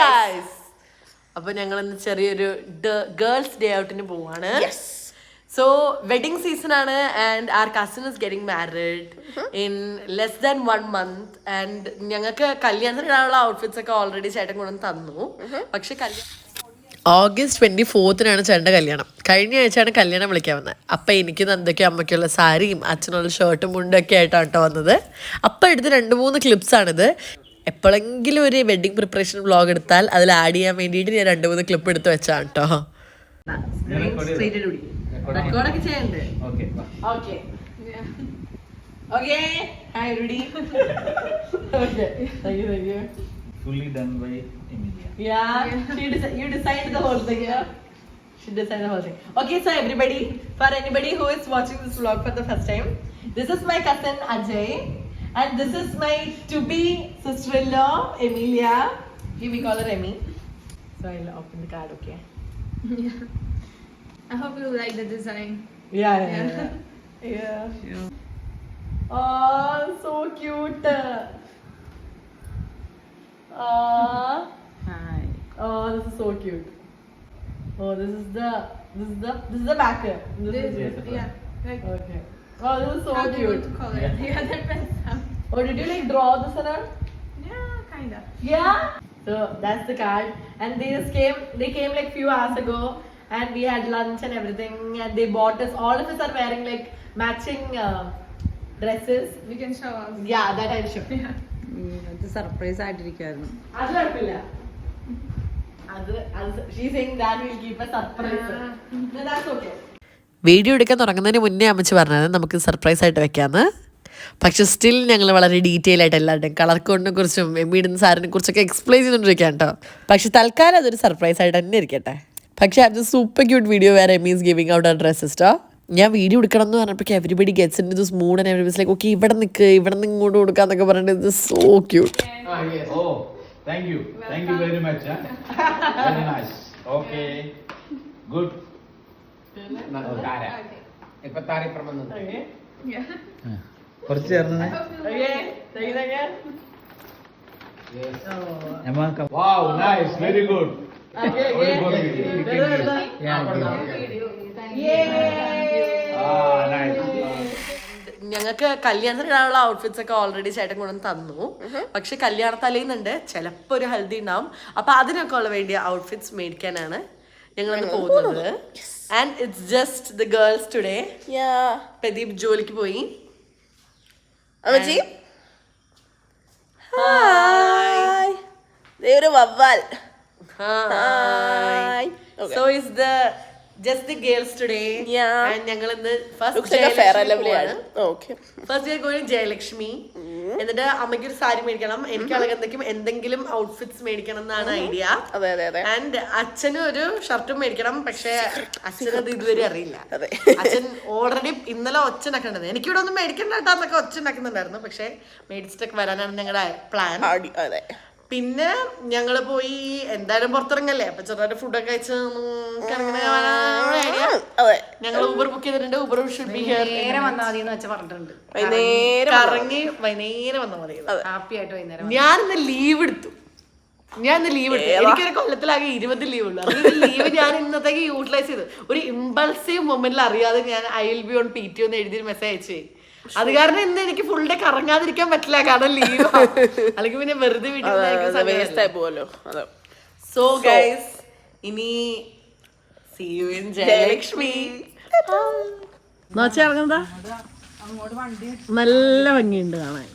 guys. അപ്പോൾ ഞങ്ങൾ ഇന്ന് ചെറിയൊരു ഗേൾസ് ഡേ ഔട്ടിന് പോവാണ്. So wedding season ആണ് and our cousin is getting married in less than 1 month and ഞങ്ങൾക്ക് കല്യാണത്തിനുള്ള ഔട്ട്ഫിറ്റ്സ് ഒക്കെ ഓൾറെഡി ചേട്ടൻ കൊണ്ടു തന്നു. പക്ഷെ August 24th ചേട്ടൻ്റെ കല്യാണം. കഴിഞ്ഞ ആഴ്ചയാണ് കല്യാണം വിളിക്കാൻ വന്നത്. അപ്പം എനിക്ക് നന്ദയ്ക്കും അമ്മയ്ക്കുള്ള സാരിയും അച്ഛനുള്ള ഷർട്ടും മുണ്ടൊക്കെ ആയിട്ടാണ് കേട്ടോ വന്നത്. അപ്പം എടുത്ത് 2-3 ക്ലിപ്സാണിത്. എപ്പോഴെങ്കിലും ഒരു വെഡ്ഡിങ് പ്രിപ്പറേഷൻ വ്ളോഗ് എടുത്താൽ അതിൽ ആഡ് ചെയ്യാൻ വേണ്ടിയിട്ട് ഞാൻ 2-3 ക്ലിപ്പ് എടുത്ത് വെച്ചാണ് കേട്ടോ. റെക്കോർഡൊക്കെ ചെയ്യണ്ടേ? Okay. Hi, Rudy. Okay. Thank you. Fully done by Emilia. Yeah. You decided the whole thing, yeah? She decided the whole thing. Okay, so everybody, for anybody who is watching this vlog for the first time, this is my cousin Ajay, and this is my to-be sister-in-law Emilia. We call her Emmy. So I'll open the card, okay? Yeah. I hope you like the design. Yeah. Oh, so cute. Hi. Oh, this is so cute. Oh, this is the back. Yeah. Like, Okay. Oh, this is so how do you want cute. to call it? Yeah, that depends. Oh, did you like draw this around? Yeah, kinda. Yeah. So that's the card, and they came like few hours ago, and we had lunch and everything, and they bought us. All of us are wearing like matching dresses. We can show us. Yeah, that I'll show. Yeah. അത് surprise ആയിട്ടിരിക്കുവായിരുന്നു. അത് കുഴപ്പമില്ല. അത് she's saying that will keep a surprise. No, that's okay. Video എടുക്കാൻ തുടങ്ങുന്നതിന് മുന്നേ അമ്മച്ചി പറഞ്ഞത് നമുക്ക് സർപ്രൈസ് ആയിട്ട് വെക്കാമെന്ന്. പക്ഷെ സ്റ്റിൽ ഞങ്ങൾ വളരെ ഡീറ്റെയിൽ ആയിട്ട് എല്ലാവരുടെയും കളർ കോഡിനെ കുറിച്ചും എമ്മിടുന്ന സാരിനെ കുറിച്ചൊക്കെ എക്സ്പ്ലെയിൻ ചെയ്തുകൊണ്ടിരിക്കാം കേട്ടോ. പക്ഷെ തൽക്കാലം അതൊരു സർപ്രൈസ് ആയിട്ട് തന്നെ ഇരിക്കട്ടെ. പക്ഷെ അത് സൂപ്പർ ക്യൂട്ട് വീഡിയോ വേറെ Emmy is giving out our dresses ട്ടോ. ഞാൻ വീഡിയോ എടുക്കണം എന്ന് പറഞ്ഞപ്പോൾ everybody gets in this mood and everybody like okay ഇവിടെ നിന്ന് ഇങ്ങോട്ട് കൊടുക്കാന്നൊക്കെ പറഞ്ഞിട്ട് ഇത് so cute. Oh, thank you very much. Very nice. Okay, good. ഇപ്പൊ താരിപ്പുറം വന്നത് Yeah. കുറച്ച് ചേർന്നേ. Wow, nice, very good. Nice. ഞങ്ങൾക്ക് കല്യാണത്തിനുള്ള ഔട്ട്ഫിറ്റ്സ് ഒക്കെ ഓൾറെഡി ചേട്ടൻ കൊണ്ടു തന്നു. പക്ഷെ കല്യാണ തലേന്നുണ്ട് ചിലപ്പോ ഒരു ഹൽദി ഉണ്ടാവും. അപ്പൊ അതിനൊക്കെ ഉള്ള വേണ്ടിയ ഔട്ട്ഫിറ്റ്സ് മേടിക്കാനാണ് ഞങ്ങളന്ന് പോകുന്നത്. And it's just the girls today. Pradeep ജോലിക്ക് പോയി. അമ്മച്ചി ഹായ്. ഒരു വവ്വാൽ. Hi. So is the just the girls today. Yeah. And ഞങ്ങൾ ഇന്ന് first looks like a fair and lovely ആണ്. Okay. First we are going to Jayalakshmi. എന്നിട്ട് അമ്മയ്ക്ക് ഒരു സാരി മേടിക്കണം, എനിക്ക് എന്തെങ്കിലും ഔട്ട്ഫിറ്റ്സ് മേടിക്കണം എന്നാണ് ഐഡിയ. അതെ. ആൻഡ് അച്ഛനും ഒരു ഷർട്ടും മേടിക്കണം. പക്ഷെ അച്ഛനത് ഇതുവരെ അറിയില്ല. അച്ഛൻ ഓൾറെഡി ഇന്നലെ ഒച്ചനൊക്കെ ഉണ്ടായിരുന്നു. എനിക്കിവിടെ ഒന്നും മേടിക്കണ്ടാന്നൊക്കെ ഒച്ചണ്ടാക്കുന്നുണ്ടായിരുന്നു. പക്ഷെ മേടിച്ചിട്ടൊക്കെ വരാനാണ് ഞങ്ങളുടെ പ്ലാൻ. അതെ. പിന്നെ ഞങ്ങള് പോയി എന്തായാലും പുറത്തിറങ്ങല്ലേ, അപ്പൊ ചെറുതായിട്ട് ഫുഡൊക്കെ കഴിച്ച് ഞങ്ങൾ ഊബർ ബുക്ക് ചെയ്തിട്ടുണ്ട്. Uber should be here. നേരെ വന്നാൽ മതി എന്ന് വെച്ച് പറഞ്ഞിട്ടുണ്ട്. കറങ്ങി വൈകുന്നേരം വന്നാൽ മതി. ഹാപ്പി ആയിട്ട് വൈകുന്നേരം. ഞാനിന്ന് ലീവ് എടുത്തു. എനിക്കൊരു കൊല്ലത്തിലാകെ 20 ലീവ് ഉള്ളു. അതൊരു ലീവ് ഞാൻ ഇന്നത്തേക്ക് യൂട്ടിലൈസ് ചെയ്തു. ഒരു ഇമ്പൾസീവ് മൊമെന്റിൽ അറിയാതെ ഞാൻ I will be on PTO എന്ന് എഴുതിയൊരു മെസ്സേജ് അയച്ചു. അത് കാരണം ഇന്ന് എനിക്ക് ഫുൾ ഡേ കറങ്ങാതിരിക്കാൻ പറ്റില്ല, കാരണം ലീവ്. അല്ലെങ്കിൽ പിന്നെ വെറുതെ വീട്ടിൽ. സോ ഗൈസ്, ഇനി see you in ജയലക്ഷ്മി. ഇറങ്ങുന്നതാ നല്ല ഭംഗിയുണ്ട് കാണാൻ.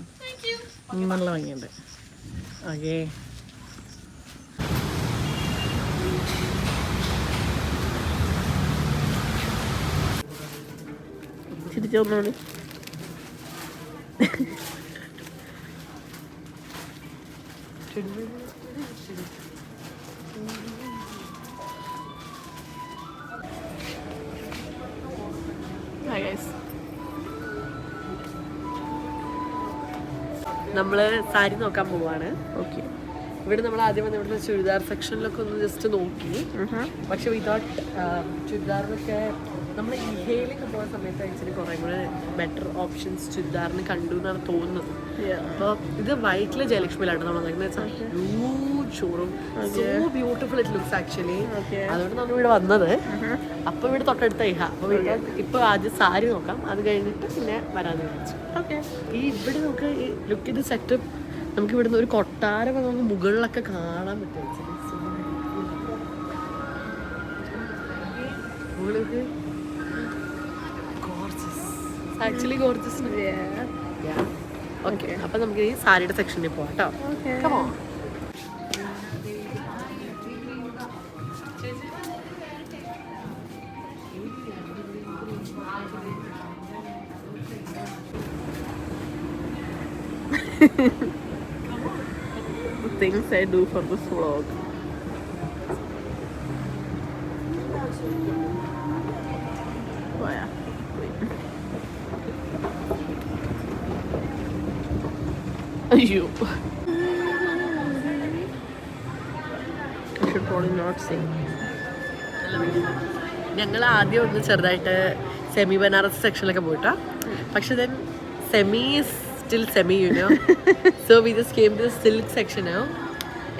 നല്ല ഭംഗിയുണ്ട്. ഓക്കെ, ചിരിച്ചോളൂ. നമ്മള് സാരി നോക്കാൻ പോവാണ്. ഓക്കെ, ഇവിടെ നമ്മൾ ആദ്യം വന്ന് ഇവിടുത്തെ ചുരിദാർ സെക്ഷനിലൊക്കെ ഒന്ന് ജസ്റ്റ് നോക്കി. പക്ഷെ വി തോട്ട് ചുരിദാറിനൊക്കെ നമ്മൾ ഇൻഹെയിലൊക്കെ പോകുന്ന സമയത്ത് ആക്ച്വലി കുറേ കൂടെ ബെറ്റർ ഓപ്ഷൻസ് ചുരിദാറിന് കണ്ടു എന്നാണ് തോന്നുന്നത്. അപ്പോൾ ഇത് വൈറ്റിലെ ജയലക്ഷ്മിയിലാണ് നമ്മൾ നോക്കുന്നത്. Huge showroom. So beautiful it looks actually. അതുകൊണ്ട് നമ്മൾ ഇവിടെ വന്നത്. അപ്പോൾ ഇവിടെ തൊട്ടടുത്ത ഇഹ. അപ്പോൾ ഇവിടെ ഇപ്പോൾ ആദ്യം സാരി നോക്കാം, അത് കഴിഞ്ഞിട്ട് പിന്നെ വരാമെന്ന് വിചാരിച്ചു. ഓക്കെ. ഈ ഇവിടെ നമുക്ക് ഈ ലുക്ക് ചെയ്ത് സെറ്റപ്പ് നമുക്ക് ഇവിടുന്ന് ഒരു കൊട്ടാരം നമുക്ക് മുകളിലൊക്കെ കാണാൻ പറ്റും. മുകളിലേക്ക് ആക്ച്വലി ഗോർജസ്. ഓക്കെ, അപ്പൊ നമുക്ക് ഈ സാരിയുടെ സെക്ഷനിൽ പോവാം കേട്ടോ. Come on. The things I do for this vlog. Ayyo. I should probably not sing. ഞങ്ങൾ ആദ്യം ഒന്ന് ചെറുതായിട്ട് സെമി ബനാറസ് സെക്ഷനിലൊക്കെ പോയിട്ടാ. പക്ഷെ then semi still semi you know, so we just came to silk സെക്ഷനോ.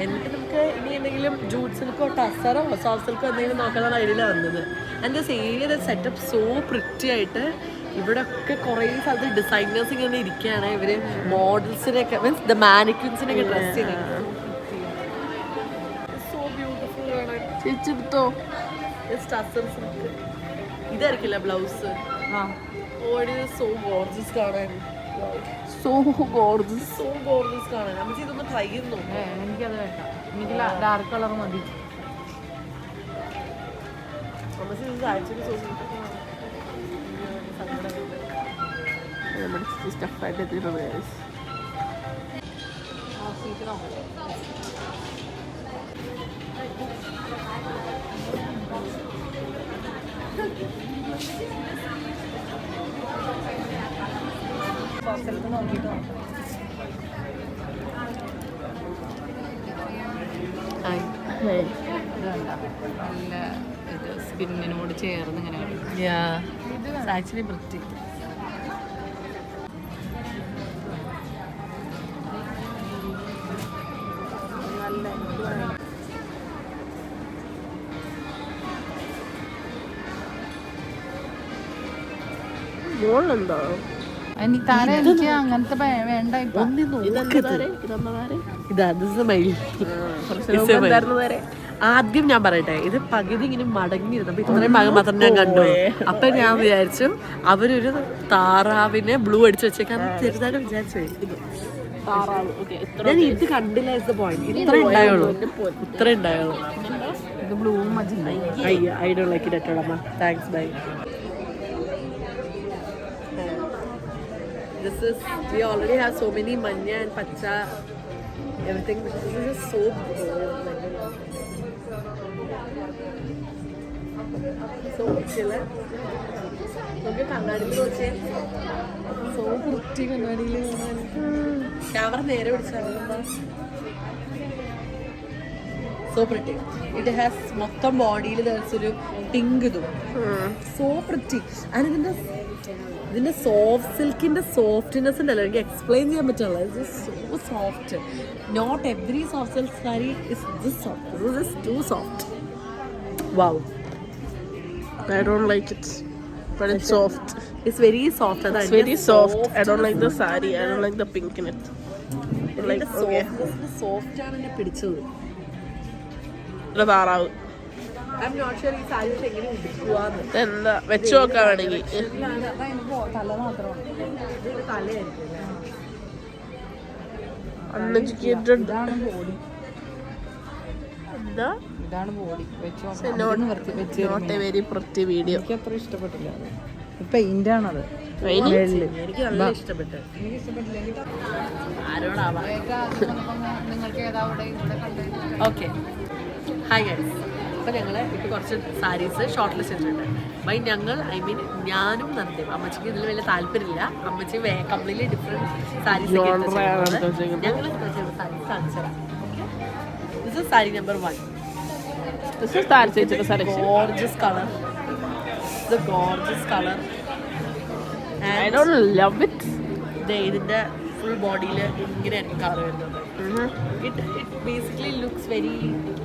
എന്നിട്ട് നമുക്ക് ഇനി എന്തെങ്കിലും ജൂട്ട് സിൽക്കോ ടസറോ സോഫ്റ്റ് സിൽക്കോ എന്തെങ്കിലും നോക്കാനാണ് ഐഡിയ വന്നത്. And this area setup so pretty ആയിട്ട്. ഇവിടെ ഒക്കെ കുറേ സ്ഥലത്ത് ഡിസൈനേഴ്സ് ഇങ്ങനെ ഇരിക്കുകയാണ്. ഇവര് മോഡൽസിനെയൊക്കെ മീൻസ് ദ മാനിക്വിൻസിനെയൊക്കെ ഡ്രസ് ചെയ്യുന്നത്. സോ ബ്യൂട്ടിഫുൾ ആണ്. ചേച്ചെടുത്തോ? ഇതായിരിക്കില്ല ബ്ലൗസ്. സോ ഗോർജസ് കാണാൻ. So gorgeous. സോ ഗോർജസ് കാണാൻ. നമ്മൾ ഇതൊന്ന് ട്രൈ ചെയ്ത് നോക്കാം. എനിക്കത് വേണ്ട, എനിക്ക് ഡാർക്ക് കളർ മതി. Actually so Stuff I did in guys. നല്ല ഇത് സ്കിന്നിനോട് ചേർന്ന് ഇങ്ങനെ ആക്ച്വലി വൃത്തി. മോളുണ്ടോ? എനിക്ക് അങ്ങനത്തെ വേണ്ട. ഇപ്പൊ ആദ്യം ഞാൻ പറയട്ടെ, ഇത് പകുതി ഇങ്ങനെ മടങ്ങിയിരുന്നു. അപ്പൊ ഇത്രയും ഭാഗം മാത്രം ഞാൻ കണ്ടു. അപ്പൊ ഞാൻ വിചാരിച്ചു അവരൊരു താറാവിനെ ബ്ലൂ അടിച്ചു വെച്ചേക്കാൻ ചെറുതായിട്ട് വിചാരിച്ചു. ഞാൻ ഇത് കണ്ടില്ല. ഇത്ര ഉണ്ടായുള്ളൂ. ഇത് ബ്ലൂവും magenta. I don't like it at all, Amma. Thanks, bye. This is, we already have so many manya and pacha, everything. This is just so so chill. നമുക്ക് കണ്ണാടിയിൽ വെച്ച് സോ വൃത്തി. കണ്ണാടിയിൽ ക്യാമറ നേരെ പിടിച്ചാൽ സോ പ്രിറ്റി. ഇറ്റ് ഹാസ് മൊത്തം ബോഡിയിൽ ഒരു പിങ്ക് ഇതും സോ പ്രിറ്റി. ആൻഡ് ഇതിന്റെ സോഫ്റ്റ് സിൽക്കിന്റെ സോഫ്റ്റ്നെസ് ഉണ്ടല്ലോ, എനിക്ക് എക്സ്പ്ലെയിൻ ചെയ്യാൻ പറ്റില്ല. It is so soft. Not every soft silk sari is this soft. This is too soft. Wow. I don't like it, but it's soft. It's very soft. It's very soft. I don't like the saree. I don't like the pink in it. Like okay. Soft ആണ് എന്നെ പിടിച്ചത്. താറാവ്. I'm not sure ഈ സാരി എങ്ങനെ ഉടുക്കുവാന്ന്. എന്താ വെച്ച് നോക്കാൻ വേണമെങ്കിൽ തല മാത്രമാണ്. തലയായിരിക്കും. uneducated. ഇതാണ് ബോഡി. എന്താ? ഇതാണ് body. Not a very pretty video. എനിക്ക് അത്ര ഇഷ്ടപ്പെട്ടില്ല. പെയിന്റ് ആണത്. എനിക്ക് നല്ല ഇഷ്ടപ്പെട്ടു. ആരോടാവാം. നിങ്ങൾക്ക് ഏതാ ഇവിടെ കണ്ടത്? Okay, hi guys. അപ്പോൾ ഞങ്ങൾ ഇപ്പോൾ കുറച്ച് സാരീസ് ഷോർട്ട് ലിസ്റ്റ് ചെയ്തിട്ടുണ്ട്. ബൈ ഞങ്ങൾ ഞാനും നന്ദയും. അമ്മച്ചിക്ക് ഇതിൽ വലിയ താല്പര്യമില്ല. അമ്മച്ചി കംപ്ലീറ്റ്ലി ഡിഫറെൻറ്റ് സാരീസ് ഞങ്ങൾ സാരീസ് കാണിച്ചു തരാം. This is sari number 1. This is Tara Chechika selection. Gorgeous color. The gorgeous color. I don't love it. ഇതിൻ്റെ ഫുൾ ബോഡിയിൽ ഇങ്ങനെയായിരിക്കും കളർ വരുന്നത്. It basically looks very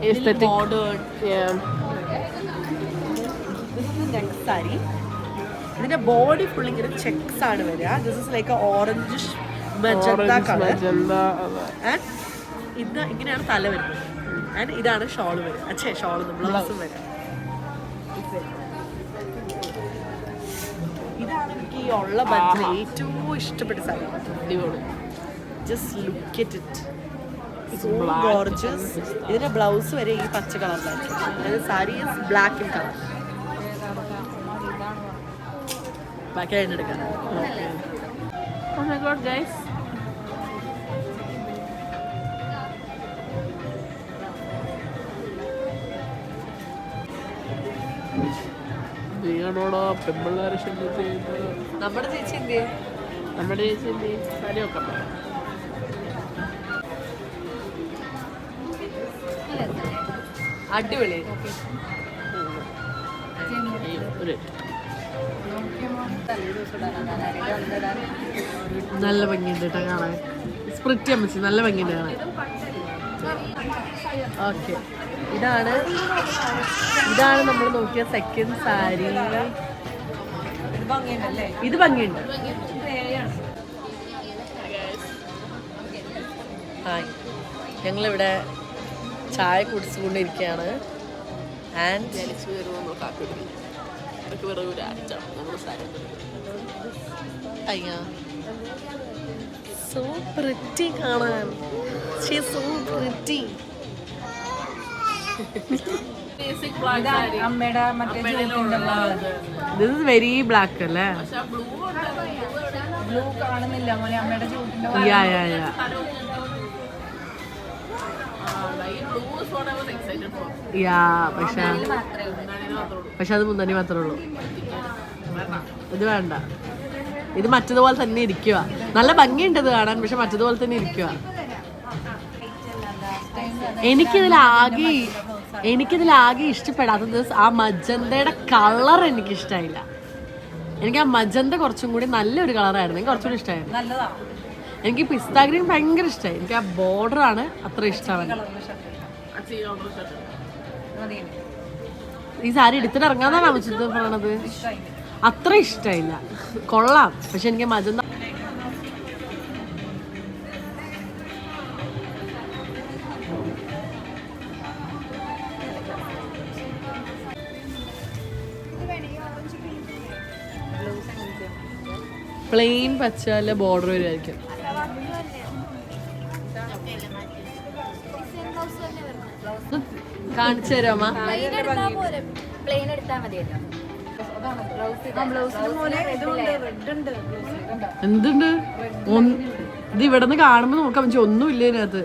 Aesthetic. modern. Yeah. This is the next saree. ഇതിന്റെ body full ഇങ്ങനെ checks ആണ് വരിക. This is like orangish magenta colour. Magenta. And ഇത് ഇങ്ങനെയാണ് തല വരുന്നത്. ആൻഡ് ഇതാണ് ഷോൾ വരിക. അച്ഛേ ഷോൾ ബ്ലൗസും വരിക. ഇതാണ് എനിക്ക് ഈ ഉള്ള ബഡ്ജറ്റിൽ ഏറ്റവും ഇഷ്ടപ്പെട്ട sari. Just look at it. So gorgeous. ഇതിന്റെ ബ്ലൗസ് വരെ ഈ പച്ച കളറിലായിരിക്കും. അതായത് sari is black in colour. ബാക്കി അതിനെടുക്കാം. Oh my god, guys. നീയാണോടോ പെമ്പിള്ളേരെ ശല്യം ചെയ്യുന്നത്? നമ്മുടെ ചേച്ചി എന്ത് നമ്മുടെ ചേച്ചി സാരിയൊക്കെ അടിപൊളി. നല്ല ഭംഗിയുണ്ട് കേട്ടോ കാണാൻ. സ്പ്രിറ്റ് അമ്മച്ചി നല്ല ഭംഗിയുണ്ട് കാണാൻ. ഓക്കെ, ഇതാണ് നമ്മൾ നോക്കിയ സെക്കൻഡ് സാരി. ഇത് ഭംഗിയുണ്ട്. ഹായ്, ഞങ്ങളിവിടെ ചായ കുടിച്ചുകൊണ്ടിരിക്കുകയാണ്. ആൻഡ് അയ്യാ, സോ പ്രിറ്റി കാണാൻ. She so pretty. അമ്മയുടെ മറ്റേ ദിസ് ഇസ് വെരി ബ്ലാക്ക് അല്ലേ? ബ്ലൂ കാണുന്നില്ല മോനെ, അമ്മയുടെ ചൂട്ടിന്റെ യാ യാ യാ. യാ, പക്ഷെ അത് മുന്നണി മാത്രമേ ഉള്ളൂ. ഇത് വേണ്ട. ഇത് മറ്റതുപോലെ തന്നെ ഇരിക്കുക. നല്ല ഭംഗിയുണ്ട് ഇത് കാണാൻ, പക്ഷെ മറ്റതുപോലെ തന്നെ ഇരിക്കുക. എനിക്കിതിലാകെ ഇഷ്ടപ്പെടാത്തത് ആ മജന്തയുടെ കളർ എനിക്ക് ഇഷ്ടമായില്ല. എനിക്ക് ആ മജന്ത കുറച്ചും കൂടി നല്ലൊരു കളറായിരുന്നു. എനിക്ക് കുറച്ചുകൂടി ഇഷ്ടമായിരുന്നു. നല്ലതാ. എനിക്ക് പിസ്ത ഗ്രീൻ ഭയങ്കര ഇഷ്ടമായി. എനിക്ക് ആ ബോർഡറാണ് അത്ര ഇഷ്ടമാണ്. ഈ സാരി എടുത്തിട്ട് ഇറങ്ങാന്നാണ് അമ്മച്ചിത് പറയണത്. അത്ര ഇഷ്ടമായില്ല. കൊള്ളാം, പക്ഷെ എനിക്ക് മജന്ത പ്ലെയിൻ പച്ചാല് ബോർഡർ വരുമായിരിക്കും. കാണിച്ചു തരാമോ? എന്തുണ്ട്? ഇത് ഇവിടെ നിന്ന് കാണുമ്പോ നോക്കാൻ പറ്റും, ഒന്നുമില്ല ഇതിനകത്ത്.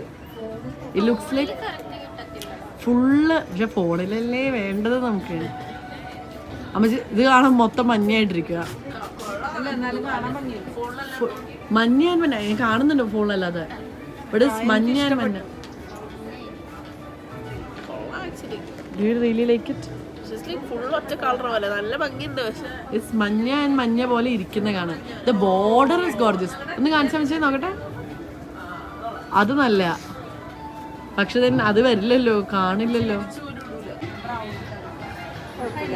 It looks like full. പക്ഷെ ഫോണിലല്ലേ വേണ്ടത് നമുക്ക്. അമ്മച്ചി ഇത് കാണാൻ മൊത്തം മഞ്ഞായിട്ടിരിക്കുക. മഞ്ഞ ഞാൻ കാണുന്നുണ്ട് ഫോണിലല്ലാതെ. ഇവിടെ മഞ്ഞ മഞ്ഞ. Do you really like it? It's മഞ്ഞ ആൻഡ് മഞ്ഞ പോലെ ഇരിക്കുന്ന കാണാൻ. The border is gorgeous. ഒന്ന് കാണിച്ചാൽ വെച്ചാൽ നോക്കട്ടെ. അത് നല്ല, പക്ഷെ അത് വരില്ലല്ലോ, കാണില്ലല്ലോ.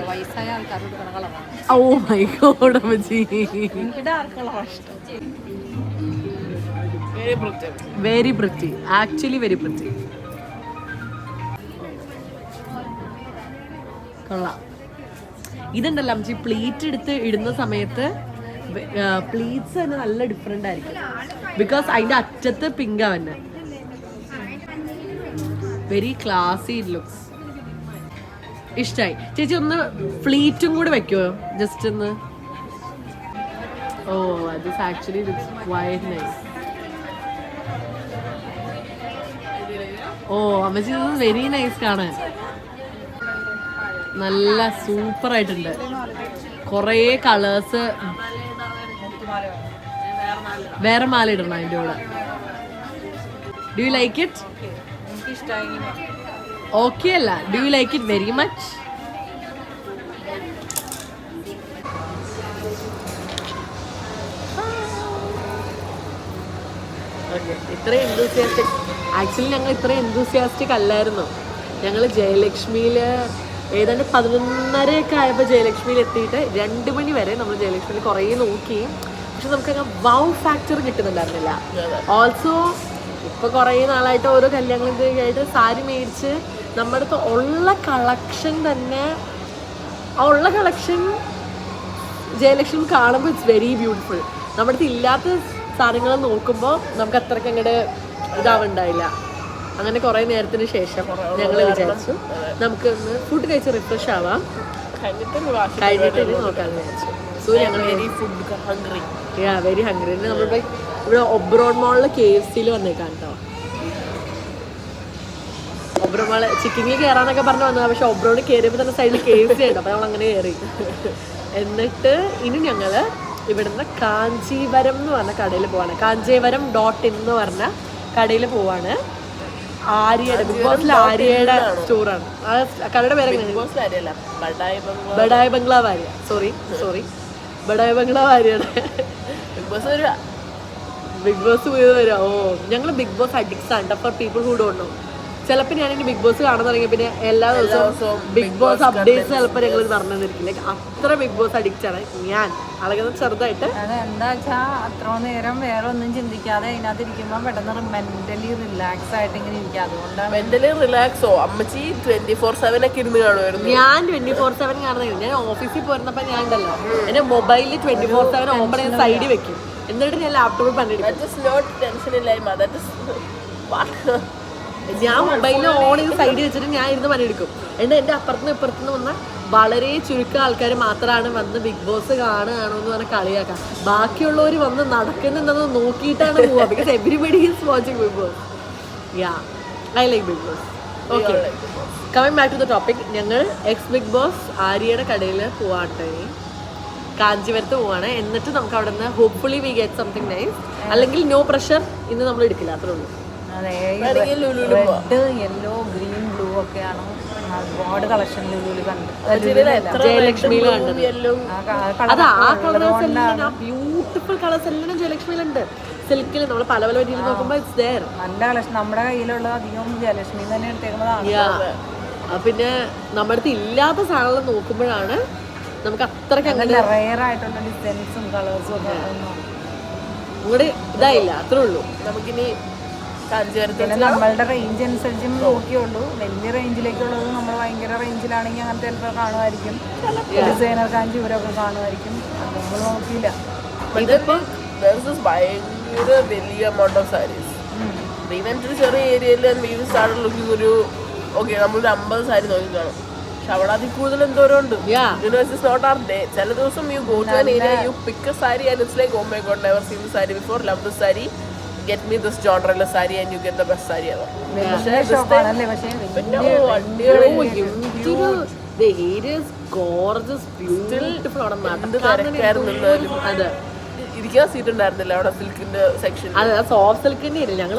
വയസ്സായ ആൾക്കാരോട് കളറാണ്. Oh my god, അമ്മച്ചി. Very pretty. Actually very pretty. കൊള്ളാം. ഇതുണ്ടല്ലോ അമ്മച്ചി, പ്ലീറ്റ് എടുത്ത് ഇടുന്ന സമയത്ത് പ്ലീറ്റ്സ് തന്നെ നല്ല ഡിഫറെൻ്റ് ആയിരിക്കും. ബിക്കോസ് അതിൻ്റെ അറ്റത്ത് പിങ്കാ തന്നെ. Very classy looks. ഇഷ്ടമായി. ചേച്ചി ഒന്ന് ഫ്ലീറ്റും കൂടെ വെക്കുമോ ജസ്റ്റ് ഒന്ന്? ഓ, this actually looks quite nice. ഓ അമ്മച്ചി, ഇത് വെരി നൈസ് കാണാൻ. നല്ല സൂപ്പർ ആയിട്ടുണ്ട്. കുറേ കളേഴ്സ്. വേറെ മാല ഇടണം അതിൻ്റെ കൂടെ. Do you like it? Okay അല്ല, do you like it very much? Okay, ഇത്രയും എന്തൂസിയാസ്റ്റിക്. ആക്ച്വലി ഞങ്ങൾ ഇത്രയും എന്തൂസിയാസ്റ്റിക് അല്ലായിരുന്നു. ഞങ്ങൾ ജയലക്ഷ്മിയിൽ ഏതാണ്ട് 11:30 ആയപ്പോൾ ജയലക്ഷ്മിയിൽ എത്തിയിട്ട് 2 മണി വരെ നമ്മൾ ജയലക്ഷ്മിയിൽ കുറേ നോക്കി. പക്ഷെ നമുക്കങ്ങ് വൗ ഫാക്ടർ കിട്ടുന്നുണ്ടായിരുന്നില്ല. ഓൾസോ ഇപ്പോൾ കുറേ നാളായിട്ട് ഓരോ കല്യാണങ്ങളൊക്കെ ആയിട്ട് സാരി മേടിച്ച് നമ്മുടെ അടുത്ത് ഉള്ള കളക്ഷൻ തന്നെ, ആ ഉള്ള കളക്ഷൻ ജയലക്ഷ്മി കാണുമ്പോൾ ഇറ്റ്സ് വെരി ബ്യൂട്ടിഫുൾ. നമ്മുടെ അടുത്ത് ഇല്ലാത്ത സാധനങ്ങൾ നോക്കുമ്പോൾ നമുക്ക് അത്രയ്ക്ക് അങ്ങോട്ട് ഇതാവുണ്ടായില്ല. അങ്ങനെ കുറേ നേരത്തിന് ശേഷം ഞങ്ങൾ വിചാരിച്ചു നമുക്ക് ഒന്ന് ഫുഡ് കഴിച്ച് റിഫ്രഷ് ആവാം, കഴിഞ്ഞിട്ട് ഇനി നോക്കാമെന്ന് വിചാരിച്ചു. സോ ഞങ്ങൾ വെരി ഹംഗ്രി. നമ്മളിപ്പോൾ ഇവിടെ ഒബ്രോൺ മോളിൽ KFCയിൽ വന്നേക്കാം കേട്ടോ. ഒബ്രോൺ മോള് ചിക്കിങ്ങിൽ കയറാന്നൊക്കെ പറഞ്ഞു വന്നത്, പക്ഷെ ഒബ്രോണിൽ കയറിയപ്പോൾ തന്നെ സൈഡിൽ KFC ഉണ്ട്. അപ്പോൾ നമ്മൾ അങ്ങനെ കയറി. എന്നിട്ട് ഇനി ഞങ്ങൾ ഇവിടുന്ന് കാഞ്ചീവരം എന്ന് പറഞ്ഞ കടയിൽ പോവാണ്. കാഞ്ചീവരം .in എന്ന് പറഞ്ഞ കടയിൽ പോവാണ്. ആര്യയുടെ ബിഗ് ബോസിൽ ആര്യയുടെ സ്റ്റോറാണ്. ആ കടയുടെ പേര് ബഡായ് ബംഗ്ലാവ് ആര്യ. സോറി ബഡായ് ബംഗ്ലാവ് ആര്യയുടെ ബിഗ് ബോസ് പോയത് വരാം. ഓ, ഞങ്ങൾ ബിഗ് ബോസ് അഡിക്ട്സ് ആണ്. For people who don't know, ചിലപ്പോൾ ഞാനിനി ബിഗ് ബോസ് കാണാൻ തുടങ്ങിയ പിന്നെ എല്ലാ ദിവസവും ബിഗ് ബോസ് അപ്ഡേറ്റ്സ് ചിലപ്പോൾ ഞങ്ങൾ പറഞ്ഞു തന്നിരിക്കില്ല. അത്ര ബിഗ് ബോസ് അഡിക്റ്റ് ആണ് ഞാൻ. അളകുന്ന ചെറുതായിട്ട് അതെന്താ വെച്ചാൽ അത്ര നേരം വേറെ ഒന്നും ചിന്തിക്കാതെ അതിനകത്ത് ഇരിക്കുമ്പോൾ പെട്ടെന്ന് മെന്റലി റിലാക്സ് ആയിട്ട് ഇങ്ങനെ ഇരിക്കുക. അതുകൊണ്ടാണ് മെന്റലി റിലാക്സോ. അമ്മച്ചി 24/7 ഒക്കെ ഇരുന്ന് കാണുമായിരുന്നു. ഞാൻ 24/7 കാണുന്നില്ല. ഞാൻ ഓഫീസിൽ പോരുന്നപ്പോൾ ഞാൻ ഉണ്ടല്ലോ എൻ്റെ മൊബൈലിൽ 24/7 ഓപ്പൺ ചെയ്ത് സൈഡിൽ വെക്കും. എന്നിട്ട് ഞാൻ ലാപ്ടോപ്പിൽ പണിയെടുക്കും. ഞാൻ മൊബൈലിൽ ഓൺ ചെയ്ത് സൈഡിൽ വെച്ചിട്ട് ഞാൻ ഇരുന്ന് പണിയെടുക്കും. എന്നിട്ട് എൻ്റെ അപ്പുറത്തുനിന്ന് ഇപ്പുറത്തുനിന്ന് വന്ന വളരെ ചുരുക്കം ആൾക്കാർ മാത്രമാണ് വന്ന് ബിഗ് ബോസ് കാണുകയാണോ എന്ന് പറഞ്ഞാൽ കളിയാക്കാം. ബാക്കിയുള്ളവർ വന്ന് നടക്കുന്നുണ്ടെന്ന് നോക്കിയിട്ടാണ് പോവുക. Because everybody is watching Big Boss. Yeah, I like Big Boss. Okay, coming back to the topic. ഞങ്ങൾ എക്സ് ബിഗ് ബോസ് ആര്യയുടെ കടയിൽ പോവാട്ടെ, കാഞ്ചീപുരത്ത് പോവാണ്. എന്നിട്ട് നമുക്ക് അവിടെ നിന്ന് hopefully we get something nice. അല്ലെങ്കിൽ നോ പ്രഷർ ഇന്ന് നമ്മൾ എടുക്കില്ല, അത്രേ ഉള്ളൂ. അതെ, റെഡ്, യെല്ലോ, ഗ്രീൻ, ബ്ലൂ ഒക്കെയാണ് ഒരുപാട് കളക്ഷൻ ലുലുവിൽ കണ്ടത്. ജയലക്ഷ്മിയിൽ കണ്ടത് അത് ആ കളേഴ്സ് എല്ലാം, ആ ബ്യൂട്ടിഫുൾ കളേഴ്സ് എല്ലാം ജയലക്ഷ്മിയിലുണ്ട്. സിൽക്കിൽ നമ്മൾ പല പല രീതിയിൽ നോക്കുമ്പോൾ ഇറ്റ്സ് ദേർ. നല്ല കളക്ഷൻ. നമ്മുടെ കയ്യിലുള്ള അധികം ജയലക്ഷ്മി തന്നെ എടുത്തേക്കുന്നതാണ്. പിന്നെ നമ്മുടെ അടുത്ത് ഇല്ലാത്ത സാധനങ്ങൾ നോക്കുമ്പോഴാണ് നമുക്ക് അത്രയ്ക്ക് അങ്ങനെ റെയർ ആയിട്ടുള്ള ഡിസൈൻസും കളേഴ്സും ഒക്കെ ഇങ്ങോട്ട് ഇതായില്ല, അത്രേ ഉള്ളൂ. നമുക്കിനി പിന്നെ നമ്മളുടെ റേഞ്ച് അനുസരിച്ചും നോക്കിയുള്ളൂ. വലിയ റേഞ്ചിലേക്കുള്ളത് നമ്മൾ ഭയങ്കര റേഞ്ചിലാണെങ്കിൽ അങ്ങനത്തെ ചിലപ്പോൾ കാണുമായിരിക്കും. ഡിസൈനർ കാഞ്ചീപുരമൊക്കെ കാണുമായിരിക്കും. അത് നമ്മൾ നോക്കിയില്ല. ഭയങ്കര വലിയ എമൗണ്ട് ഓഫ് സാരീസ്. ഒരു ചെറിയ ഏരിയയിൽ ഒരു ഓക്കെ നമ്മളൊരു 50 സാരി നോക്കി കാണും. പക്ഷെ അവിടെ അതിൽ കൂടുതൽ എന്തോരം ഉണ്ട്. Not our day. ചില ദിവസം you go to an area, you pick a sari and it's like oh my god, never seen the sari before, love this sari, get me this genre saree and you get the best saree ever. The area is gorgeous, beautiful. ഇരിക്കാൻ seat ഉണ്ടായിരുന്നില്ല അവിടെ സിൽക്കിന്റെ section. അതെ, soft സിൽക്കിന്റെ area ഞങ്ങൾ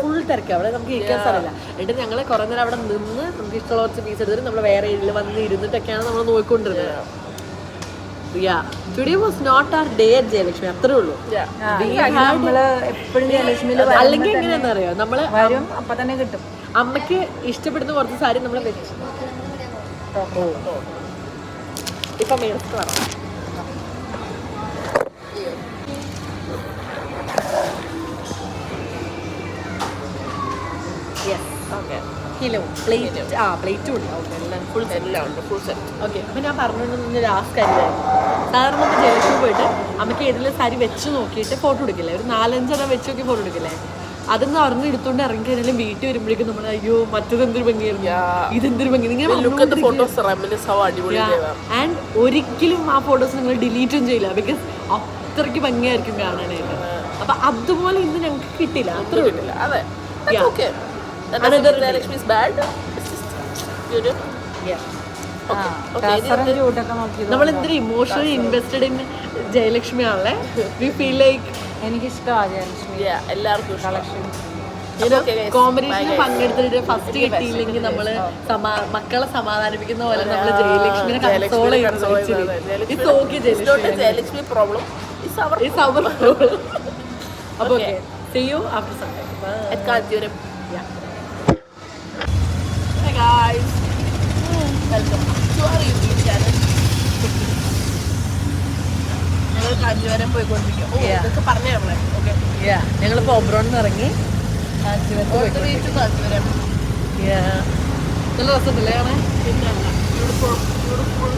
full തിരക്ക്. അവിടെ നമുക്ക് ഇരിക്കാൻ സ്ഥലമില്ല. എന്നിട്ട് ഞങ്ങൾ കുറെ നേരം അവിടെ നിന്ന് നമുക്ക് ഇഷ്ടമുള്ള കുറച്ച് പീസ് എടുത്തിട്ട് നമ്മൾ വേറെ ഏരിയയിൽ വന്ന് ഇരുന്നിട്ടൊക്കെയാണ് നമ്മൾ നോക്കിക്കൊണ്ടിരുന്നത്. Today was not our day at Jayalakshmi, അത്രേ ഉള്ളൂ. അല്ലെങ്കിൽ എങ്ങനെയാണെന്ന് അറിയോ, നമ്മള് അപ്പൊ തന്നെ കിട്ടും. അമ്മയ്ക്ക് ഇഷ്ടപ്പെടുന്ന കുറച്ച് സാരി നമ്മൾ വെച്ചു. ഇപ്പൊ മേടിച്ചിട്ട് വേണം. കിലോ പ്ലേറ്റ് പ്ലേറ്റും ഉണ്ട്. ഓക്കെ, അപ്പം ഞാൻ പറഞ്ഞുകൊണ്ടിരുന്ന ലാസ്റ്റ് കാര്യമായിരുന്നു. സാധാരണ നമ്മൾ ജയലക്ഷ്മി പോയിട്ട് അമ്മയ്ക്ക് ഏതെങ്കിലും സാരി വെച്ച് നോക്കിയിട്ട് ഫോട്ടോ എടുക്കില്ലേ, ഒരു 4-5 വെച്ച് നോക്കി ഫോട്ടോ എടുക്കില്ലേ. അതൊന്ന് അറിഞ്ഞ് എടുത്തോണ്ട് ഇറങ്ങി കഴിഞ്ഞാലും വീട്ടിൽ വരുമ്പോഴേക്കും നമ്മൾ അയ്യോ മറ്റത് എന്തൊരു ഭംഗിയായിരുന്നു, ഇതെന്തൊരു ഭംഗി. ആൻഡ് ഒരിക്കലും ആ ഫോട്ടോസ് നിങ്ങൾ ഡിലീറ്റും ചെയ്യില്ല, ബിക്കോസ് അത്രയ്ക്ക് ഭംഗിയായിരിക്കും കാണാനായിട്ട്. അപ്പൊ അതുപോലെ ഇന്ന് ഞങ്ങൾക്ക് കിട്ടില്ല, അത്ര കിട്ടില്ല. അതെ, നമ്മൾ എന്തൊരു ഇമോഷണലി ഇൻവെസ്റ്റഡ് ഇൻ ജയലക്ഷ്മി ആണല്ലേ. വി ഫീൽ ലൈക്ക് എനിക്കിഷ്ടമാണ് ജയലക്ഷ്മി. എല്ലാവർക്കും കളക്ഷൻ കോമ്പറ്റീഷനിൽ പങ്കെടുത്തിട്ട് ഫസ്റ്റ് കിട്ടിയില്ലെങ്കിൽ നമ്മള് മക്കളെ സമാധാനിപ്പിക്കുന്ന പോലെ നമ്മള് ജയലക്ഷ്മിനെ കൺസോൾ ജയലക്ഷ്മി പ്രോബ്ലം. അപ്പൊ See you after Sunday. Bye. At Kanchipuram. Yeah. Hey guys. Welcome to our YouTube channel. ഞങ്ങൾ കാഞ്ചീപുരം പോയിക്കൊണ്ടിരിക്കുക. Yeah. ഇതൊക്കെ പറഞ്ഞേ നമ്മളെ. Okay. Yeah. ഞങ്ങളിപ്പോൾ ഒബ്രോണിൽ നിന്ന് ഇറങ്ങി കാഞ്ചീപുരത്ത് On the way to Kanchipuram. Yeah. നല്ല രസമുണ്ടല്ലേ കാണാൻ? പിന്നല്ല. Beautiful, beautiful.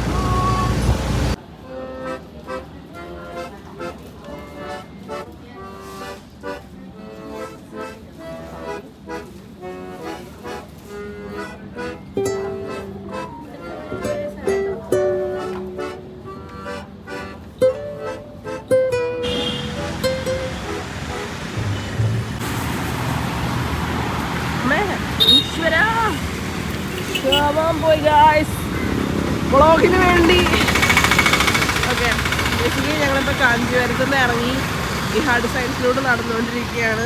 പോയി ഗായ്സ് വ്ളോഗിന് വേണ്ടി. ഓക്കെ, ബേസിക്കലി ഞങ്ങളിപ്പോൾ കാഞ്ചീപുരത്ത് നിന്ന് ഇറങ്ങി ഇഹാഡ് സയൻസിലൂടെ നടന്നുകൊണ്ടിരിക്കുകയാണ്.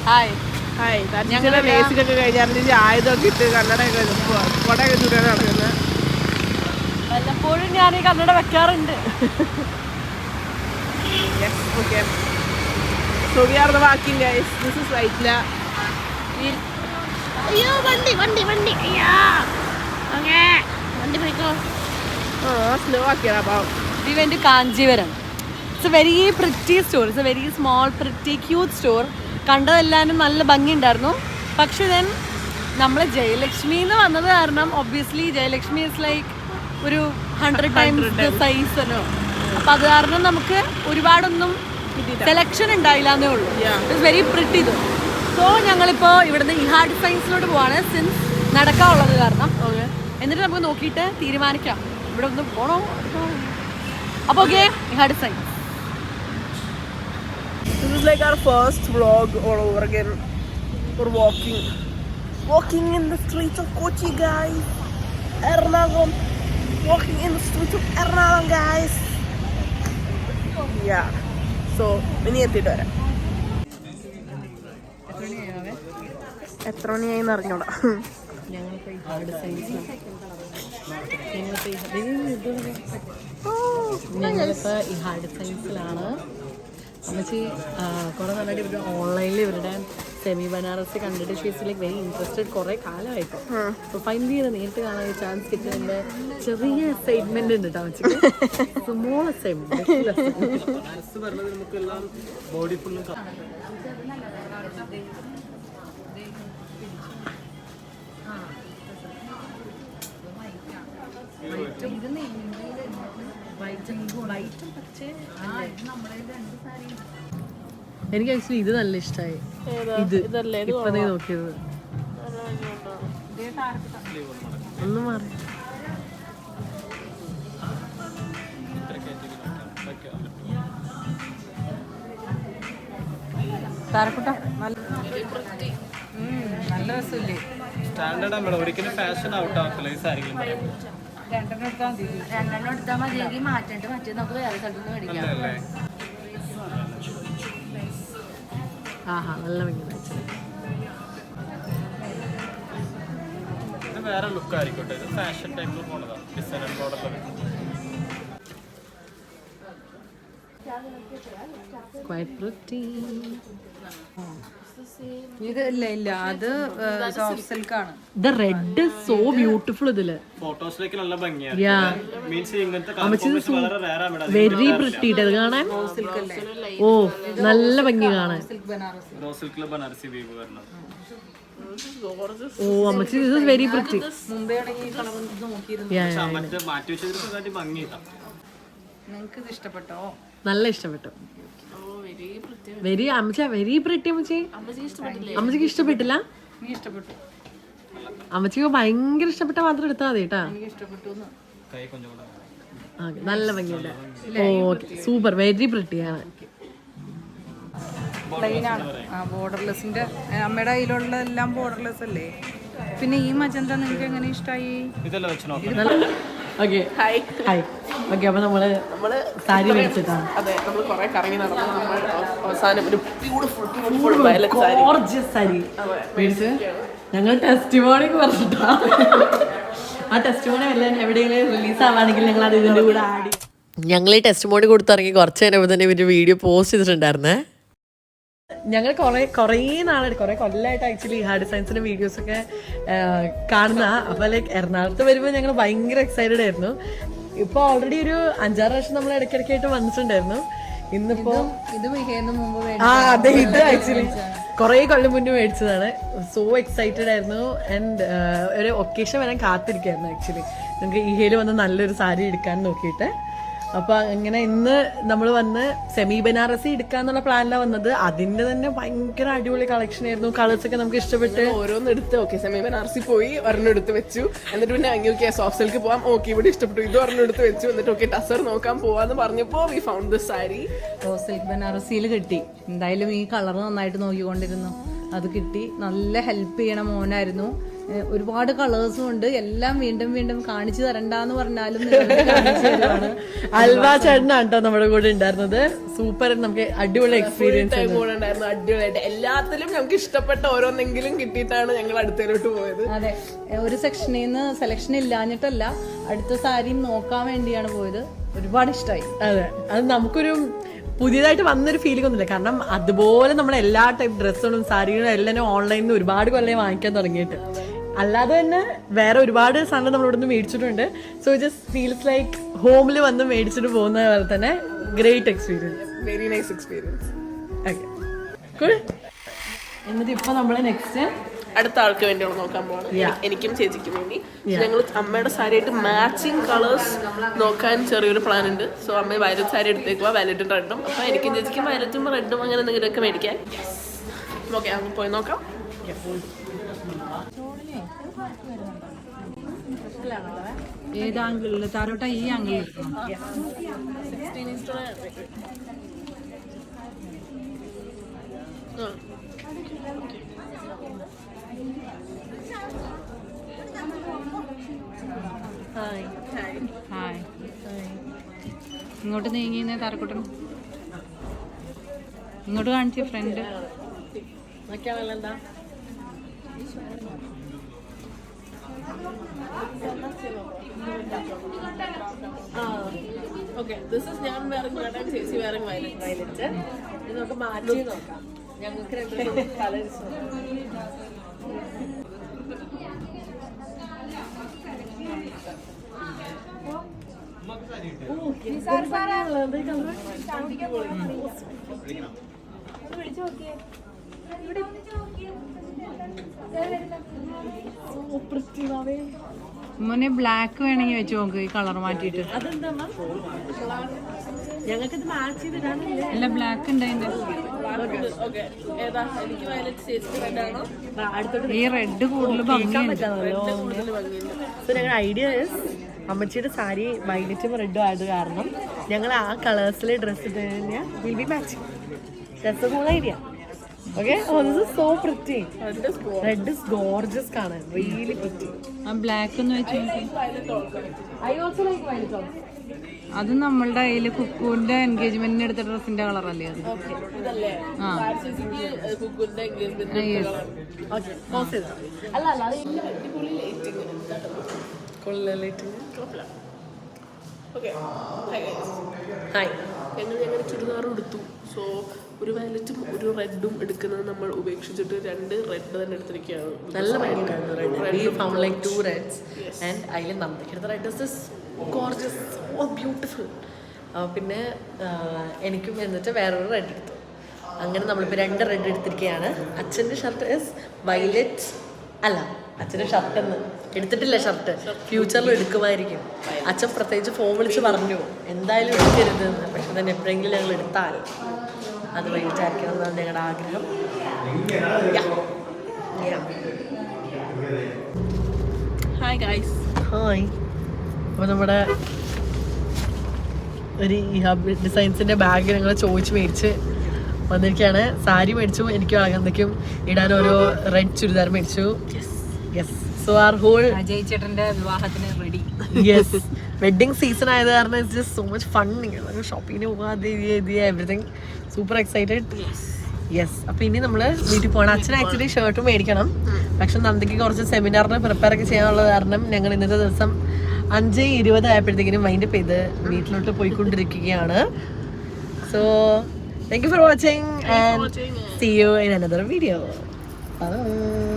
ഹായ്. ഹായ്, ഞങ്ങളുടെ ബേസിക്കൊക്കെ കഴിഞ്ഞാൽ ആയുധമൊക്കെ ഇട്ട് കണ്ണടയൊക്കെ കൊടയൊക്കെ ചുറ്റാൻ നടക്കുന്നത്. വല്ലപ്പോഴും ഞാൻ ഈ കണ്ണട വെക്കാറുണ്ട്. Yes, okay. So we are the walking guys. This is Vyttila. അയ്യോ വണ്ടി വണ്ടി വണ്ടി അയ്യാ ഓക്കേ വണ്ടി പോയിക്കോ. സ്ലോ ആക്കിയതാ പാവം. We went to Kanchipuram. It's a very pretty store. It's a very small, pretty, cute store. കണ്ടതെല്ലാനും നല്ല ഭംഗിയുണ്ടായിരുന്നു. പക്ഷെ ദെൻ നമ്മൾ ജയലക്ഷ്മി എന്ന് വന്നത് കാരണം ഒബ്വിയസ്ലി ജയലക്ഷ്മി ഇസ് ലൈക്ക് ഒരു 100 ടൈംസ് സൈസ് അല്ലോ. അപ്പം അത് കാരണം നമുക്ക് ഒരുപാടൊന്നും സെലക്ഷൻ ഉണ്ടായില്ല എന്നേ ഉള്ളൂ. ഇറ്റ്സ് വെരി പ്രിറ്റി ഇത്. സോ ഞങ്ങളിപ്പോൾ ഇവിടുന്ന് ഇഹാഡ് സയൻസിലോട്ട് പോവാണ്, സിൻസ് നടക്കാനുള്ളത് കാരണം. എന്നിട്ട് നമുക്ക് നോക്കിയിട്ട് തീരുമാനിക്കാം ഇവിടെ ഒന്ന് പോണോ. അപ്പോൾ ഓക്കെ, ഇഹാഡ് science. This is like our first vlog all over again. We're walking in the streets of Kochi, guys. Ernakulam, walking in the streets of Ernakulam, guys. Yeah. So, ഇനി എത്തിയിട്ട് വരാം. എത്ര മണിയായിന്ന് അറിഞ്ഞോടാ. ഞങ്ങളിപ്പോൾ ഇഹാഡ് സയൻസിലാണ്. ഞങ്ങളിപ്പോൾ ഇഹാഡ് സയൻസിലാണ്. അമ്മച്ചി കുറേ നന്നായിട്ട് ഇവരുടെ ഓൺലൈനിൽ ഇവരുടെ സെമി ബനാറസി കണ്ടിട്ട് ഷീസ് ലൈക്ക് വെരി ഇൻട്രസ്റ്റഡ് കുറേ കാലമായിട്ട്. അപ്പോൾ ഫൈനലി ഇത് നേരിട്ട് കാണാൻ ചാൻസ് കിട്ടിയതിൻ്റെ ചെറിയ എക്സൈറ്റ്മെന്റ് ഉണ്ട് കേട്ടോ അമ്മച്ചിക്ക്. Small excitement. എനിക്ക് ആക്ച്വലി ഇത് നല്ല ഇഷ്ടമായി. ഇത് ഇപ്പൊ നീ നോക്കിയത് ഒന്ന് മാറി. താരക്കുട്ട നല്ല രസമില്ലേ? സ്റ്റാൻഡേർഡ് ഒരിക്കലും ഫാഷൻ ഔട്ട് ആക്കില്ല ഈ സാരികളും. രണ്ടെണ്ണം എടുത്താൽ മതിയെങ്കിൽ മാറ്റേണ്ട മറ്റേ നമുക്ക് വേറെ സ്ഥലത്ത് നിന്ന് മേടിക്കാം. ആഹാ നല്ല ഭംഗി. ഇത് വേറെ ലുക്ക് ആയിരിക്കട്ടെ. ഇത് ഫാഷൻ ടൈപ്പിൽ പോണതാണ്. ഡിസൈനർ മോഡലൊക്കെ. Quite pretty. ഇത് ഇല്ല അത് സോഫ്റ്റ് സിൽക്ക് ആണ്. The red is so beautiful ഇതില്. ഫോട്ടോസിലേക്ക് നല്ല ഭംഗിയാണ്. Yeah. മീൻസ് ഇങ്ങനത്തെ കോമ്പിനേഷൻ വളരെ റേർ ആണ്. വെരി പ്രിറ്റി ഇത് കാണാൻ. ഓ നല്ല ഭംഗി കാണാൻ. റോസ് സിൽക്കിലെ ബനാറസി വീവ് വരുന്നത്. ഓ അമ്മച്ചി this is very pretty. മുമ്പേ ആണെങ്കിൽ കളർ നോക്കിയിരുന്നു. മറ്റേ മാറ്റി വെച്ചതിന് ഭംഗി ഇതാ. നിങ്ങൾക്ക് ഇത് ഇഷ്ടപ്പെട്ടോ? നല്ല ഇഷ്ടപ്പെട്ടു. വെരി അമ്മച്ച വെരി പ്രിറ്റി. അമ്മച്ചി അമ്മച്ചിക്ക് ഇഷ്ടപ്പെട്ടില്ല? എനിക്ക് ഇഷ്ടപ്പെട്ടു. അമ്മച്ചിക്ക് ഭയങ്കര ഇഷ്ടപ്പെട്ട മാത്രം എടുത്താൽ മതി കേട്ടാ. എനിക്ക് ഇഷ്ടപ്പെട്ടു. കൈ കൊഞ്ചം കൂടെ നല്ല ഭംഗിയുണ്ട്. ഓക്കെ സൂപ്പർ വെരി പ്രിറ്റിയാണ്. പ്ലെയിനാണ്. ബോർഡർലെസിന്റെ അമ്മയുടെ കയ്യിലുള്ള എല്ലാം ബോർഡർലെസ് അല്ലേ. പിന്നെ ഈ മജന്ത നിങ്ങൾക്ക് എങ്ങനെ ഇഷ്ടമായി? ഇതെല്ലാം വെച്ച് നോക്കാം. Okay hi hi. ഓക്കെ അപ്പൊ നമ്മള് സാരി മേടിച്ചിട്ടാണ്. അതെ, നമ്മൾ കുറെ കറങ്ങി നടന്നു. നമ്മൾ അവസാനം ഒരു beautiful violet sari, gorgeous sari മേടിച്ച് ഞങ്ങൾ ടെസ്റ്റിമോണി പറഞ്ഞിട്ടാ. ആ ടെസ്റ്റിമോണി എല്ലാം എവിടെയെങ്കിലും റിലീസ് ആവാണെങ്കിൽ ഞങ്ങൾ അത് ഇതിന്റെ കൂടെ ആഡ് ചെയ്യും. ഞങ്ങൾ ഈ ടെസ്റ്റ് മോഡ് കൊടുത്തിറങ്ങി കുറച്ച് നേരം തന്നെ ഇവര് വീഡിയോ പോസ്റ്റ് ചെയ്തിട്ടുണ്ടായിരുന്നേ. ഞങ്ങൾ കുറേ നാളായിട്ട് കുറേ കൊല്ലമായിട്ട് ആക്ച്വലി ഹാർഡ് ഡിസൈൻസിന്റെ വീഡിയോസ് ഒക്കെ കാണുന്ന. അപ്പൊ ലൈക്ക് എറണാകുളത്ത് വരുമ്പോൾ ഞങ്ങൾ ഭയങ്കര എക്സൈറ്റഡ് ആയിരുന്നു. ഇപ്പൊ ഓൾറെഡി ഒരു 5-6 വർഷം നമ്മൾ ഇടയ്ക്കിടയ്ക്കായിട്ട് വന്നിട്ടുണ്ടായിരുന്നു. ഇന്നിപ്പോ ഇത് മുമ്പ് അതെ, ഇത് ആക്ച്വലി കുറേ കൊല്ലം മുന്നേ മേടിച്ചതാണ്. സോ എക്സൈറ്റഡ് ആയിരുന്നു. ആൻഡ് ഒരു ഒക്കേഷൻ വരാൻ കാത്തിരിക്കായിരുന്നു ആക്ച്വലി. നമുക്ക് ഈഹയിൽ വന്ന് നല്ലൊരു സാരി എടുക്കാൻ നോക്കിയിട്ട്. അപ്പൊ അങ്ങനെ ഇന്ന് നമ്മൾ വന്ന് സെമി ബനാറസി എടുക്കാന്നുള്ള പ്ലാനിലാണ് വന്നത്. അതിന്റെ തന്നെ ഭയങ്കര അടിപൊളി കളക്ഷൻ ആയിരുന്നു. കളേഴ്സ് ഒക്കെ നമുക്ക് ഇഷ്ടപ്പെട്ട് ഓരോന്ന് എടുത്ത് ഓക്കെ സെമി ബനാറസി പോയി ഒരെണ്ണം എടുത്ത് വെച്ചു. എന്നിട്ട് പിന്നെ അങ്ങനെ സോഫ്റ്റ് സിൽക്ക് പോവാം, ഓക്കെ ഇവിടെ ഇഷ്ടപ്പെട്ടു, ഇത് ഒരെണ്ണം എടുത്ത് വെച്ചു. എന്നിട്ട് ഓക്കെ ടസർ നോക്കാൻ പോവാന്ന് പറഞ്ഞപ്പോ we found this sari. Silk ബനാറസിയിൽ കിട്ടി. എന്തായാലും ഈ കളർ നന്നായിട്ട് നോക്കിക്കൊണ്ടിരുന്നു, അത് കിട്ടി. നല്ല ഹെൽപ്പ് ചെയ്യണ മോനായിരുന്നു. ഒരുപാട് കളേഴ്സും ഉണ്ട്. എല്ലാം വീണ്ടും വീണ്ടും കാണിച്ചു തരണ്ടെന്ന് പറഞ്ഞാലും അൽവാ ചേട്ടനാണ് കേട്ടോ നമ്മുടെ കൂടെ ഉണ്ടായിരുന്നത്. സൂപ്പർ, നമുക്ക് അടിപൊളി എക്സ്പീരിയൻസ് ഉണ്ടായിരുന്നു. അടിപൊളിയായിട്ട് എല്ലാത്തിലും നമുക്ക് ഇഷ്ടപ്പെട്ട ഓരോന്നെങ്കിലും കിട്ടിയിട്ടാണ് ഞങ്ങൾ അടുത്തതിലോട്ട് പോയത്. അതെ, ഒരു സെക്ഷനിൽ നിന്ന് സെലക്ഷൻ ഇല്ലാഞ്ഞിട്ടല്ല, അടുത്ത സാരിയും നോക്കാൻ വേണ്ടിയാണ് പോയത്. ഒരുപാട് ഇഷ്ടമായി. അതെ, അത് നമുക്കൊരു പുതിയതായിട്ട് വന്നൊരു ഫീലിംഗ് ഒന്നുമില്ല. കാരണം അതുപോലെ നമ്മൾ എല്ലാ ടൈപ്പ് ഡ്രസ്സുകളും സാരികളും എല്ലാം ഓൺലൈനിൽ നിന്ന് ഒരുപാട് കൊല്ലം വാങ്ങിക്കാൻ തുടങ്ങിയിട്ട്. അല്ലാതെ തന്നെ വേറെ ഒരുപാട് സാധനം നമ്മൾ ഇവിടെ നിന്ന് മേടിച്ചിട്ടുണ്ട്. സോ ജസ്റ്റ് ഫീൽസ് ലൈക്ക് ഹോമിൽ വന്ന് മേടിച്ചിട്ട് പോകുന്ന പോലെ തന്നെ great experience. Very nice experience. Okay, എന്നിട്ട് ഇപ്പൊ നമ്മള് നെക്സ്റ്റ് അടുത്ത ആൾക്ക് വേണ്ടിയാണ് നോക്കാൻ പോകണം. എനിക്കും ചേച്ചിക്കും വേണ്ടി ഞങ്ങൾ അമ്മയുടെ സാരിയായിട്ട് മാച്ചിങ് കളേഴ്സ് നോക്കാൻ ചെറിയൊരു പ്ലാൻ ഉണ്ട്. സോ അമ്മ വയലറ്റ് സാരി എടുത്തേക്കുക, വയലറ്റും റെഡും. അപ്പൊ എനിക്കും ചേച്ചിക്കും വയലറ്റും റെഡും അങ്ങനെ എന്തെങ്കിലുമൊക്കെ മേടിക്കാൻ. ഓക്കെ, അങ്ങ് പോയി നോക്കാം. ഏത് ആംഗിളിൽ താരോട്ട? ഈ ആംഗിളിൽ ഹായ്. ഇങ്ങോട്ട് നീങ്ങിയ താരക്കുട്ടൻ ഇങ്ങോട്ട് കാണിച്ച ഫ്രണ്ട്. എന്താ ഓക്കെ, ദിസ് ഇസ് ഞാൻ wearing red and ചേച്ചി wearing violet. ഇത് നമുക്ക് മാറ്റി നോക്കാം. ഞങ്ങൾക്ക് രണ്ടുപേരും കളേഴ്സ് മോനെ ബ്ലാക്ക് വേണമെങ്കിൽ വെച്ച് നോക്ക്, ഈ കളർ മാറ്റിയിട്ട്. അതെന്താ ഞങ്ങൾക്ക് ഇത് മാച്ച് ചെയ്തിടാനില്ല. അല്ല, ബ്ലാക്ക് ഉണ്ട് അതിന്റെ. ഓക്കെ, ഏതാ? എനിക്ക് വയലറ്റ്, ചേച്ചിക്ക് റെഡ് ആണോ? അടുത്തോട്ട് ഈ റെഡ് കൂടുതൽ ഭംഗിയുണ്ട്. സോ ഞങ്ങളുടെ ഐഡിയ അമ്മച്ചിയുടെ സാരി വൈലറ്റും റെഡും ആയത് കാരണം ഞങ്ങൾ ആ കളേഴ്സിലെ ഡ്രസ്സ് ഇട്ട് കഴിഞ്ഞാൽ will be matching. That's A cool idea. Okay, this is so pretty. Red is Gorges കാണാൻ, റിയലി പ്രിറ്റി. ആ ബ്ലാക്ക് ഒന്ന് വെച്ച് നോക്കി. I also like violet also. അത് നമ്മളുടെ കയ്യില് കുക്കുവിന്റെ എൻഗേജ്മെന്റിന് എടുത്ത ഡ്രസ്സിന്റെ കളർ അല്ലേ അത്? ഇതല്ലേ ആ, ചേച്ചിക്ക് കുക്കുവിന്റെ എൻഗേജ്മെന്റ്. ഓക്കെ, പോസ് ചെയ്തോ. അല്ല അല്ല, അത് അടിപൊളി ലൈറ്റിംഗ്. Okay, hi. ഞങ്ങൾ ചുരിദാറും എടുത്തു. സോ ഒരു വയലറ്റും ഒരു റെഡും എടുക്കുന്നത് നമ്മൾ ഉപേക്ഷിച്ചിട്ട് 2 റെഡ് തന്നെ എടുത്തിരിക്കുകയാണ്. നല്ല ഭംഗിയുണ്ടായിരുന്നു red. We found like 2 reds and അതിൽ നമുക്ക് red is gorgeous, so beautiful. പിന്നെ എനിക്കും എന്നിട്ട് വേറൊരു റെഡ് എടുത്തു. അങ്ങനെ നമ്മളിപ്പോൾ 2 റെഡ് എടുത്തിരിക്കുകയാണ്. അച്ഛൻ്റെ ഷർട്ട് ഇസ് വയലറ്റ്. അല്ല, അച്ഛൻ്റെ ഷർട്ടെന്ന് എടുത്തിട്ടില്ല. ഷർട്ട് ഫ്യൂച്ചറിൽ എടുക്കുമായിരിക്കും. അച്ഛൻ പ്രത്യേകിച്ച് ഫോൺ വിളിച്ച് പറഞ്ഞു എന്തായാലും എടുക്കരുതെന്ന്. പക്ഷെ തന്നെ എപ്പോഴെങ്കിലും ഞങ്ങൾ എടുത്താൽ അത് വൈകിട്ടായിരിക്കണം എന്നാണ് ഞങ്ങളുടെ ആഗ്രഹം. Hi guys. ഹായ്. അപ്പോൾ നമ്മുടെ ഒരു ഈ ഹബ് ഡിസൈൻസിൻ്റെ ബാഗ് ഞങ്ങൾ ചോദിച്ച് മേടിച്ച് വന്നിരിക്കുകയാണ്. സാരി മേടിച്ചു, എനിക്കും അളകന്തയ്ക്കും ഇടാൻ ഓരോ റെഡ് ചുരിദാർ മേടിച്ചു. Yes, so our whole Ajay ചേട്ടന്റെ വിവാഹത്തിന് റെഡി. യെസ്, വെഡിങ് സീസൺ ആയത് കാരണം it's just so much fun. ഷോപ്പിങ്ങിന് പോകാതെ എവറിഥിങ് സൂപ്പർ എക്സൈറ്റഡ്. യെസ്, അപ്പോൾ ഇനി നമ്മൾ വീട്ടിൽ പോകണം. അച്ഛൻ ആക്ച്വലി ഷർട്ട് മേടിക്കണം. പക്ഷെ നന്ദിക്ക് കുറച്ച് സെമിനാറിന് പ്രിപ്പയർ ഒക്കെ ചെയ്യാനുള്ളത് കാരണം ഞങ്ങൾ ഇന്നത്തെ ദിവസം 5:20 ആയപ്പോഴത്തേക്കിനും വൈൻഡപ്പ് ചെയ്ത് വീട്ടിലോട്ട് പോയിക്കൊണ്ടിരിക്കുകയാണ്. So Thank you for watching and see you in another video. Bye.